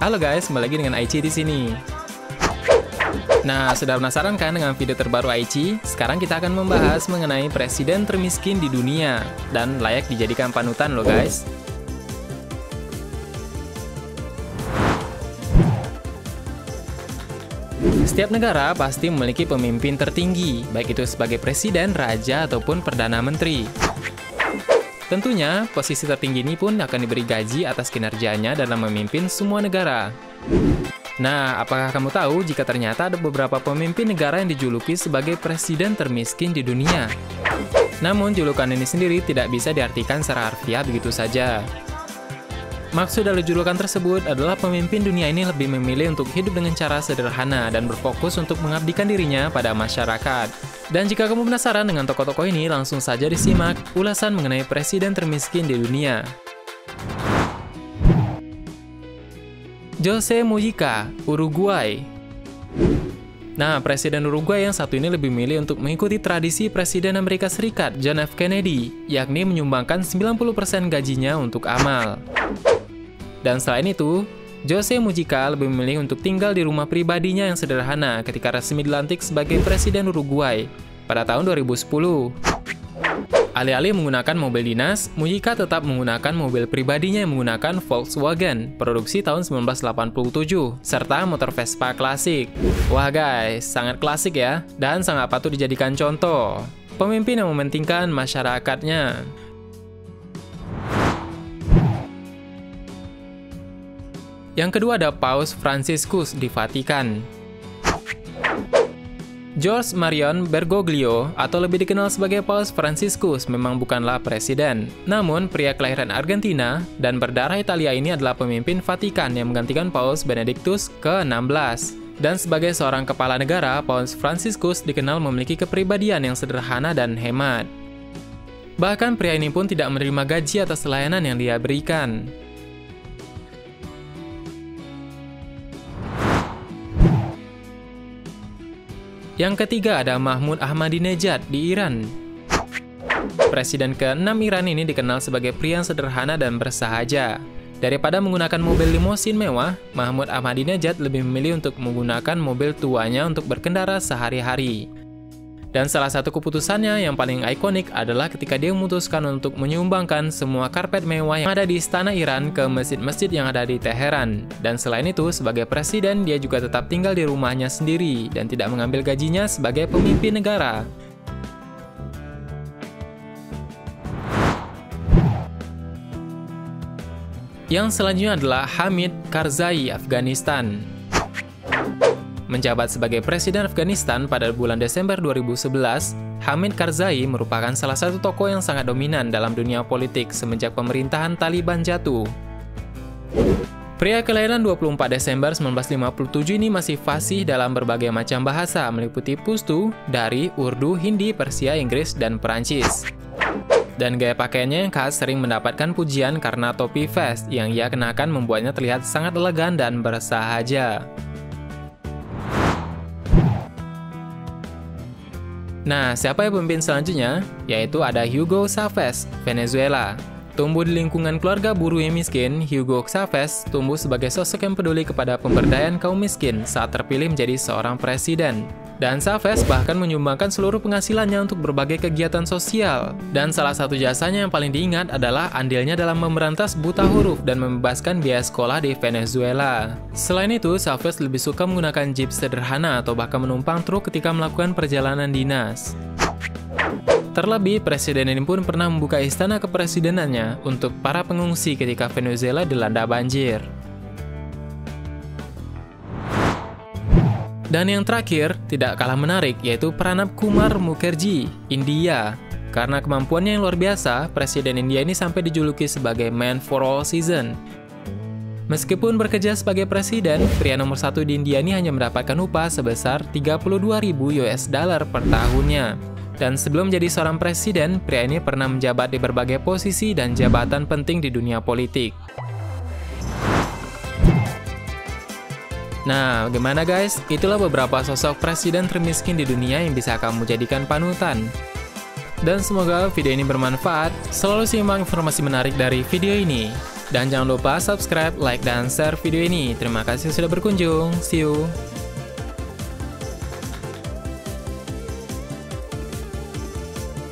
Halo guys, kembali lagi dengan Aichi di sini. Nah, sudah penasaran kan dengan video terbaru Aichi? Sekarang kita akan membahas mengenai presiden termiskin di dunia dan layak dijadikan panutan loh guys. Setiap negara pasti memiliki pemimpin tertinggi, baik itu sebagai presiden, raja, ataupun perdana menteri. Tentunya, posisi tertinggi ini pun akan diberi gaji atas kinerjanya dalam memimpin semua negara. Nah, apakah kamu tahu jika ternyata ada beberapa pemimpin negara yang dijuluki sebagai presiden termiskin di dunia? Namun, julukan ini sendiri tidak bisa diartikan secara harfiah begitu saja. Maksud dari julukan tersebut adalah pemimpin dunia ini lebih memilih untuk hidup dengan cara sederhana dan berfokus untuk mengabdikan dirinya pada masyarakat. Dan jika kamu penasaran dengan tokoh-tokoh ini, langsung saja disimak ulasan mengenai presiden termiskin di dunia. Jose Mujica, Uruguay. Nah, presiden Uruguay yang satu ini lebih memilih untuk mengikuti tradisi Presiden Amerika Serikat John F. Kennedy, yakni menyumbangkan 90% gajinya untuk amal. Dan selain itu, Jose Mujica lebih memilih untuk tinggal di rumah pribadinya yang sederhana ketika resmi dilantik sebagai Presiden Uruguay pada tahun 2010. Alih-alih menggunakan mobil dinas, Mujica tetap menggunakan mobil pribadinya yang menggunakan Volkswagen produksi tahun 1987 serta motor Vespa klasik. Wah guys, sangat klasik ya, dan sangat patut dijadikan contoh. Pemimpin yang mementingkan masyarakatnya. Yang kedua ada Paus Franciscus di Vatikan. George Marion Bergoglio, atau lebih dikenal sebagai Paus Franciscus, memang bukanlah presiden. Namun, pria kelahiran Argentina dan berdarah Italia ini adalah pemimpin Vatikan yang menggantikan Paus Benedictus ke-16. Dan sebagai seorang kepala negara, Paus Franciscus dikenal memiliki kepribadian yang sederhana dan hemat. Bahkan pria ini pun tidak menerima gaji atas layanan yang dia berikan. Yang ketiga ada Mahmud Ahmadinejad di Iran. Presiden ke-6 Iran ini dikenal sebagai pria yang sederhana dan bersahaja. Daripada menggunakan mobil limosin mewah, Mahmud Ahmadinejad lebih memilih untuk menggunakan mobil tuanya untuk berkendara sehari-hari. Dan salah satu keputusannya yang paling ikonik adalah ketika dia memutuskan untuk menyumbangkan semua karpet mewah yang ada di istana Iran ke masjid-masjid yang ada di Teheran. Dan selain itu, sebagai presiden, dia juga tetap tinggal di rumahnya sendiri dan tidak mengambil gajinya sebagai pemimpin negara. Yang selanjutnya adalah Hamid Karzai, Afghanistan. Menjabat sebagai Presiden Afghanistan pada bulan Desember 2011, Hamid Karzai merupakan salah satu tokoh yang sangat dominan dalam dunia politik semenjak pemerintahan Taliban jatuh. Pria kelahiran 24 Desember 1957 ini masih fasih dalam berbagai macam bahasa, meliputi Pashto, Dari, Urdu, Hindi, Persia, Inggris, dan Perancis. Dan gaya pakaiannya yang khas sering mendapatkan pujian karena topi vest yang ia kenakan membuatnya terlihat sangat elegan dan bersahaja. Nah, siapa yang pemimpin selanjutnya? Yaitu ada Hugo Chavez, Venezuela. Tumbuh di lingkungan keluarga buruh yang miskin, Hugo Chavez tumbuh sebagai sosok yang peduli kepada pemberdayaan kaum miskin saat terpilih menjadi seorang presiden. Dan Chavez bahkan menyumbangkan seluruh penghasilannya untuk berbagai kegiatan sosial. Dan salah satu jasanya yang paling diingat adalah andilnya dalam memberantas buta huruf dan membebaskan biaya sekolah di Venezuela. Selain itu, Chavez lebih suka menggunakan jeep sederhana atau bahkan menumpang truk ketika melakukan perjalanan dinas. Terlebih, presiden ini pun pernah membuka istana kepresidenannya untuk para pengungsi ketika Venezuela dilanda banjir. Dan yang terakhir, tidak kalah menarik, yaitu Pranab Kumar Mukherjee, India. Karena kemampuannya yang luar biasa, Presiden India ini sampai dijuluki sebagai Man for All Season. Meskipun bekerja sebagai presiden, pria nomor 1 di India ini hanya mendapatkan upah sebesar 32.000 US dollar per tahunnya. Dan sebelum jadi seorang presiden, pria ini pernah menjabat di berbagai posisi dan jabatan penting di dunia politik. Nah, gimana guys? Itulah beberapa sosok presiden termiskin di dunia yang bisa kamu jadikan panutan. Dan semoga video ini bermanfaat. Selalu simak informasi menarik dari video ini. Dan jangan lupa subscribe, like, dan share video ini. Terima kasih sudah berkunjung. See you!